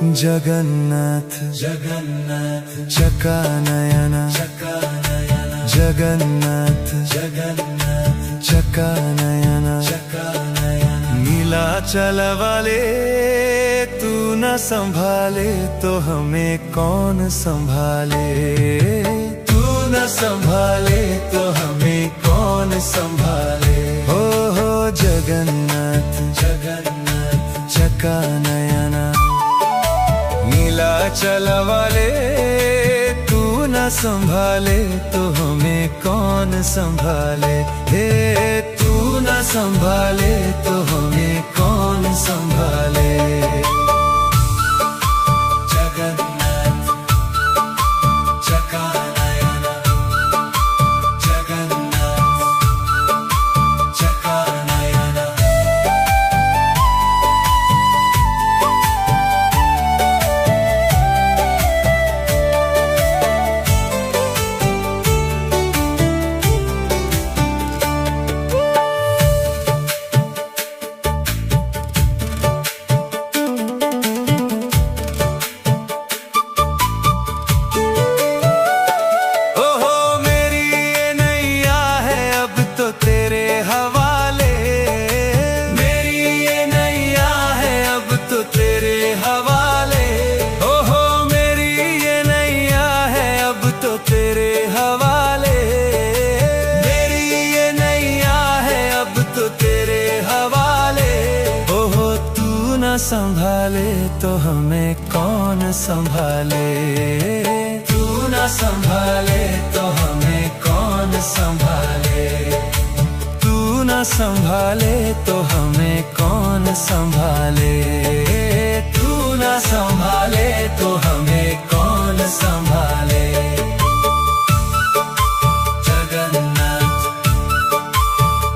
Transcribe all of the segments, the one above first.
जगन्नाथ जगन्नाथ चकानयन चकानयन जगन्नाथ जगन्नाथ चकानयन चकानयन नीलाचल वाले तू न संभाले तो हमें कौन संभाले। तू न संभाले तो हमें कौन संभाले। हो जगन्नाथ जगन्नाथ चकानयन नीलाचल वाले तू न संभाले तो हमें कौन संभाले। हे तू न संभाले तो हमें कौन संभाले। जगन्नाथ चकानयन जगन्नाथ चकानयन संभाले तो हमें कौन संभाले। तू न संभाले तो हमें कौन संभाले। तू न संभाले तो हमें कौन संभाले। तू न संभाले तो हमें कौन संभाले। जगन्नाथ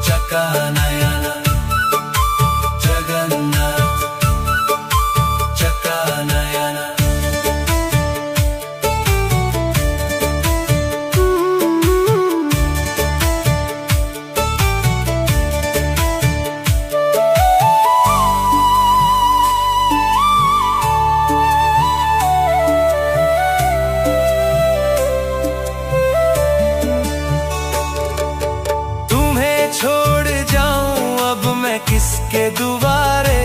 चकानयन जगन्नाथ चकानयन तुम्हें छोड़ जाऊं अब मैं किसके दुआरे।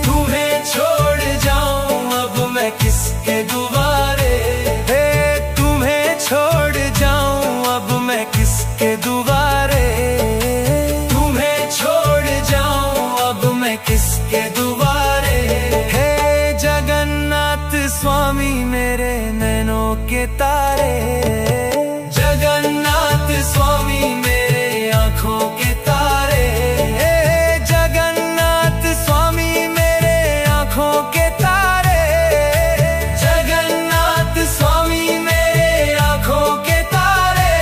तुम्हें छोड़ जाऊं अब मैं किसके दुआरे। हे तुम्हें छोड़ जाऊं अब मैं किसके दुआरे। तुम्हें छोड़ जाऊं अब मैं किसके दुआरे। हे जगन्नाथ स्वामी मेरे नैनों के तारे। जगन्नाथ स्वामी मेरे आँखों के तारे। जगन्नाथ स्वामी मेरे आँखों के तारे। जगन्नाथ स्वामी मेरे आँखों के तारे।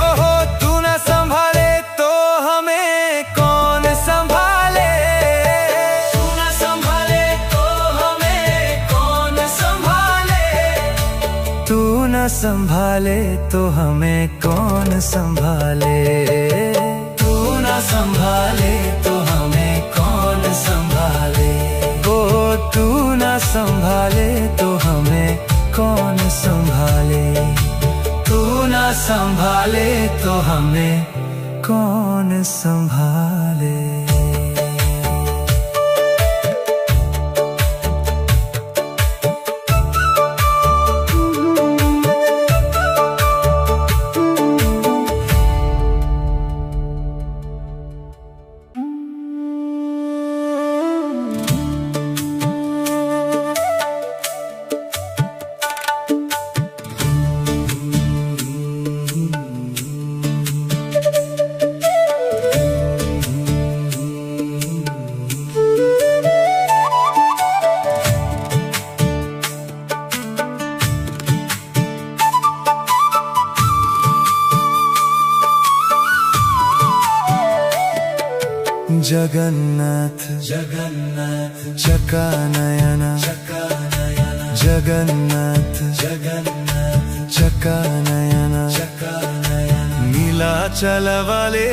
ओहो तू न संभाले तो हमें कौन संभाले। तू न संभाले तो हमें कौन संभाले। तू न संभाले तो हमें कौन संभाले। तू न संभाले तो हमें कौन संभाले। ओ तू न संभाले तो हमें कौन संभाले। तू न संभाले तो हमें कौन संभाले। जगन्नाथ जगन्नाथ चकानयन चकानयन जगन्नाथ जगन्नाथ चकानयन चकानयन नीलाचल वाले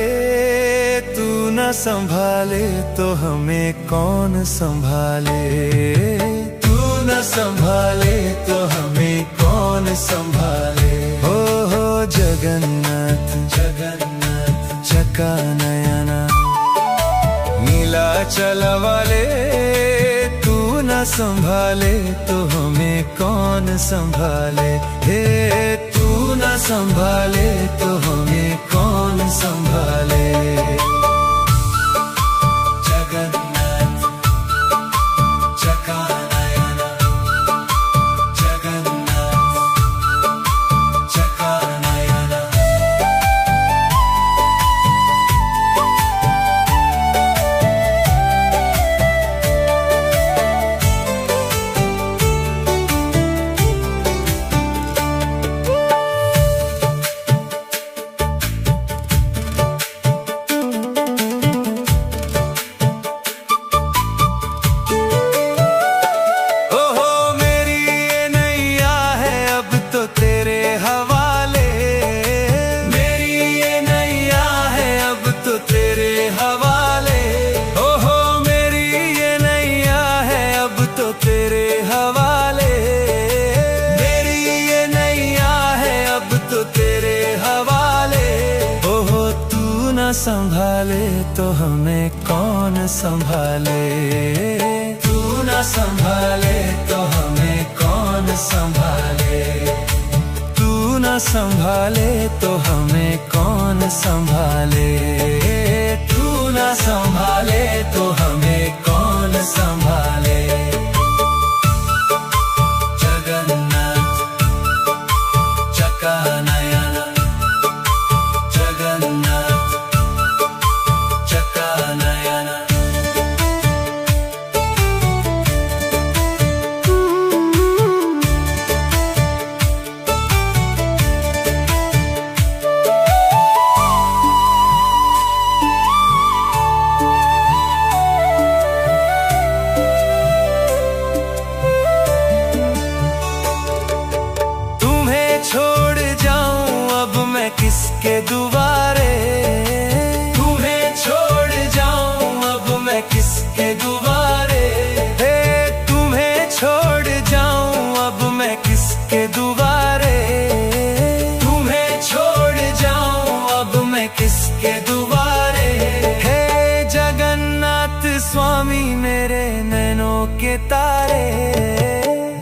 तू न संभाले तो हमें कौन संभाले। तू संभाले। हो जगन्नाथ जगन्नाथ चका नयना, नीलाचल वाले तू न संभाले तो हमें कौन संभाले। हे तू न संभाले तो हमें कौन संभाले। जगन्नाथ चका नयना, जगन्नाथ चका नयना। संभाले तो हमें कौन संभाले। तू न संभाले तो हमें कौन संभाले। तू न संभाले तो हमें कौन संभाले। तू न संभाले तो हमें कौन संभाले। जगन्नाथ चका नयना, जगन्नाथ चका नयना। तुम्हें छोड़ जाऊं अब मैं किसके दुआरे। किसके दुआरे। हे तुम्हें छोड़ जाऊं अब मैं किसके दुआरे। तुम्हें छोड़ जाऊं अब मैं किसके दुआरे। हे जगन्नाथ स्वामी मेरे नैनों के तारे।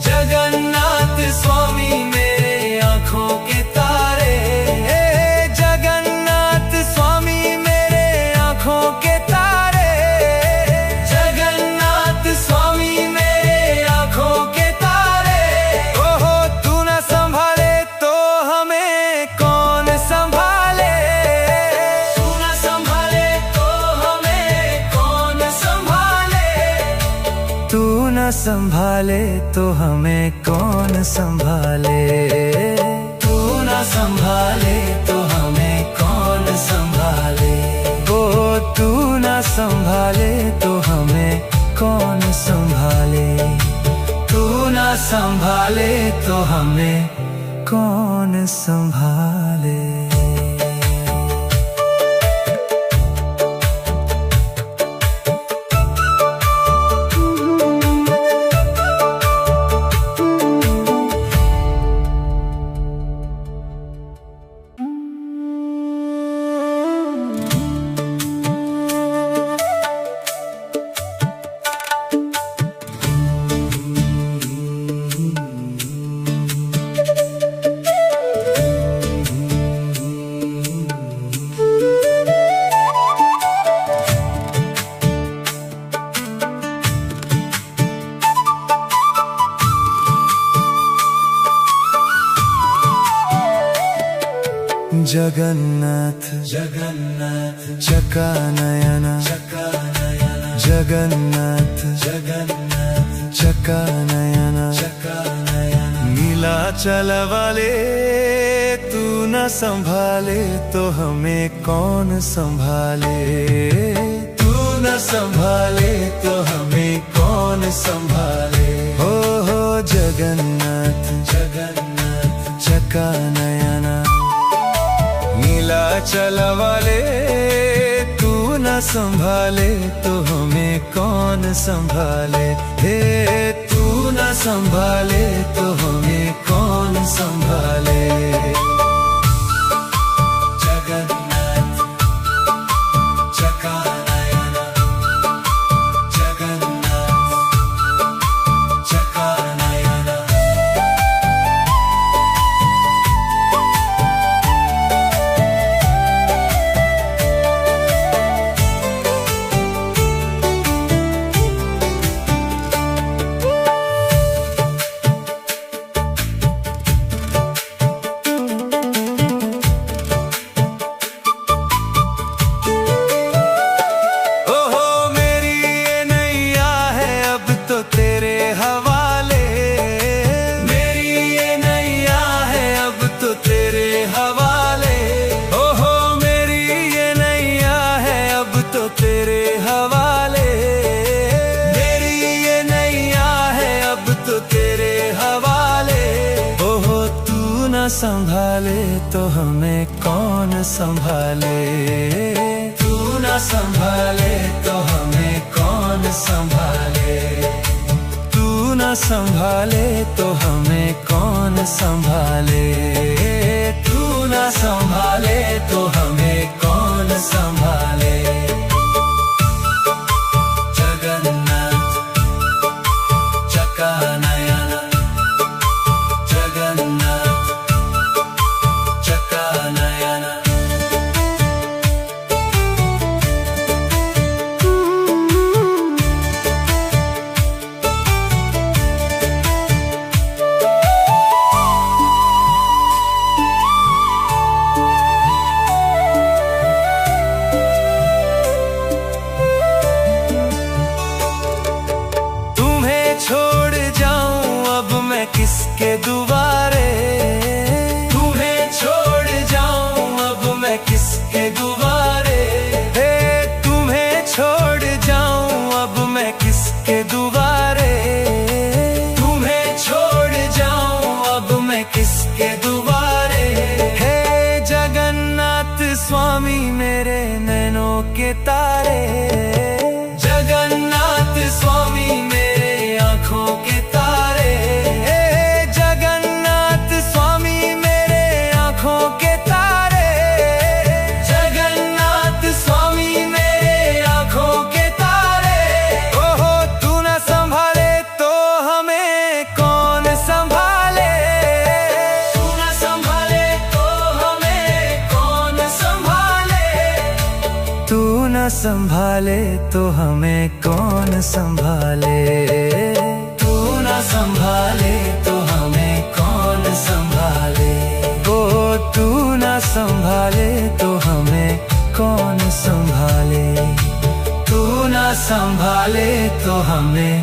जगन्नाथ स्वामी मेरे आँखों के तारे। हे जगन्नाथ स्वामी मेरे आँखों के संभाले तो हमें कौन संभाले। तू न संभाले तो हमें कौन संभाले। ओ तू न संभाले तो हमें कौन संभाले। तू न संभाले तो हमें कौन संभाले। जगन्नाथ जगन्नाथ चका नयना, जगन्नाथ जगन्नाथ चका नयना, नीलाचल वाले तू न संभाले तो हमें कौन संभाले। तू न संभाले तो हमें कौन संभाले। हो जगन्नाथ जगन्नाथ चका नयना, नीलाचल वाले तू न संभाले तो हमें कौन संभाले। हे तू न संभाले तो हमें कौन संभाले। हवाले। मेरी ये नैया है अब तो तेरे हवाले। ओहो मेरी ये नैया है अब तो तेरे हवाले। मेरी ये नैया है अब तो तेरे हवाले। ओहो तू न संभाले तो हमें कौन संभाले। तू न संभाले तो हमें कौन संभाले। तू न संभाले तो हमें कौन संभाले। तू न संभाले तो हमें कौन संभाले। जगन्नाथ चकानयन। जगन्नाथ चकानयन। किसके दुआरे। तुम्हें छोड़ जाऊं अब मैं किसके दुआरे। हे तुम्हें छोड़ जाऊं अब मैं किसके दुआरे। तुम्हें छोड़ जाऊं अब मैं किसके दुआरे। हे जगन्नाथ स्वामी मेरे नैनों के तारे। जगन्नाथ स्वामी मेरे आँखों के तारे। संभाले तो हमें कौन संभाले। तू न संभाले तो हमें कौन संभाले। ओ तू न संभाले तो हमें कौन संभाले। तू न संभाले तो हमें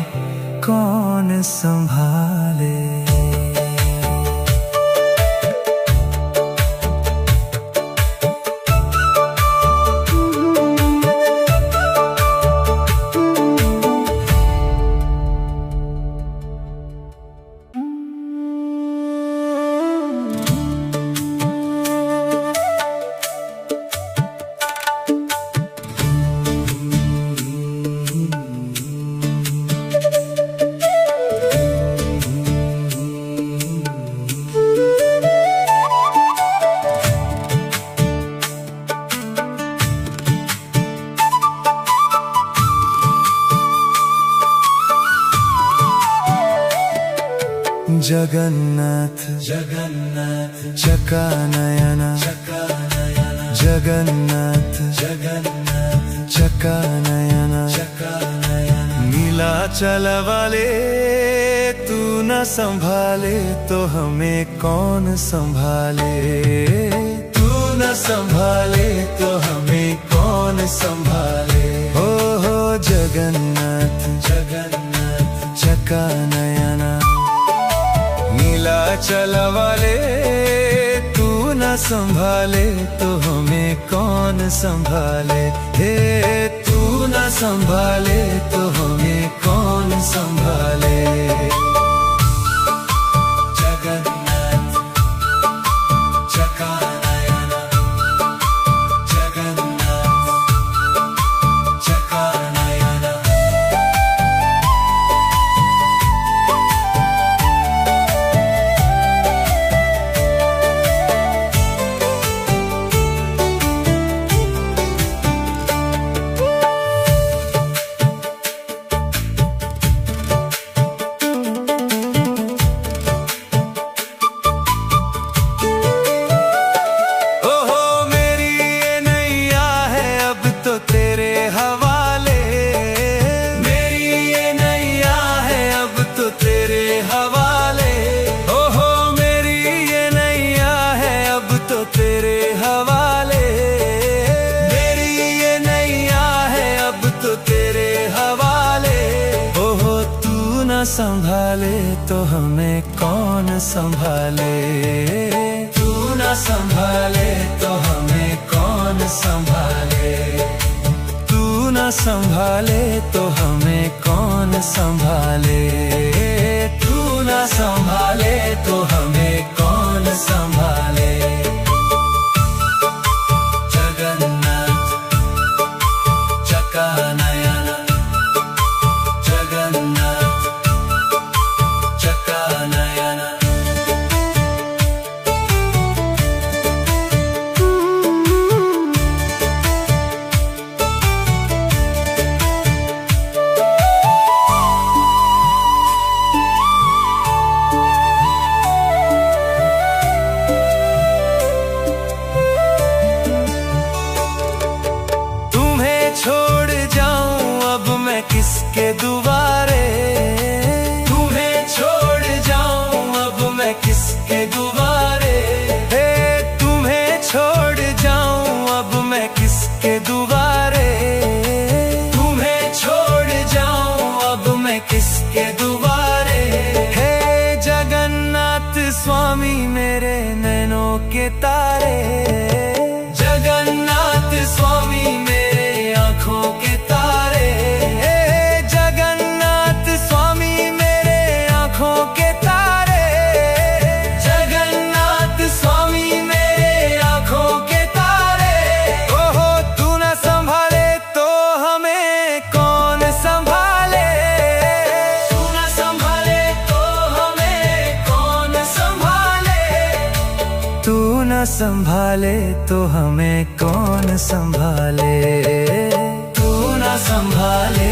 कौन संभाले। जगन्नाथ जगन्नाथ चकानयन। जगन्नाथ जगन्नाथ चकानयन। नीलाचल वाले तू न संभाले तो हमें कौन संभाले। तू न संभाले तो हमें कौन संभाले। हो जगन्नाथ जगन्नाथ चकानयन। नीलाचल वाले तू न संभाले तो हमें कौन संभाले। हे तू न संभाले तो हमें कौन संभाले। जगन्नाथ चकानयन। जगन्नाथ चकानयन। संभाले तो हमें कौन संभाले, तू ना संभाले तो हमें कौन संभाले, तू ना संभाले तो हमें कौन संभाले, तू ना संभाले तो हमें कौन संभाले। जगन्नाथ चकानयन, जगन्नाथ चकानयन। छोड़ जाऊं अब मैं किसके दुआरे, तुम्हें छोड़ जाऊं अब मैं किसके दुआरे, हे तुम्हें छोड़ जाऊं अब मैं किसके दुआरे, तुम्हें छोड़ जाऊं अब मैं किसके दुआरे। हे जगन्नाथ स्वामी मेरे नैनों के तारे, जगन्नाथ स्वामी मेरे आँखों के तारे, जगन्नाथ स्वामी मेरे आँखों के तारे, जगन्नाथ स्वामी मेरे आँखों के तारे। ओहो तू ना संभाले तो हमें कौन संभाले, तू ना संभाले तो हमें कौन संभाले, तू ना संभाले तो हमें कौन संभाले, तू ना संभाले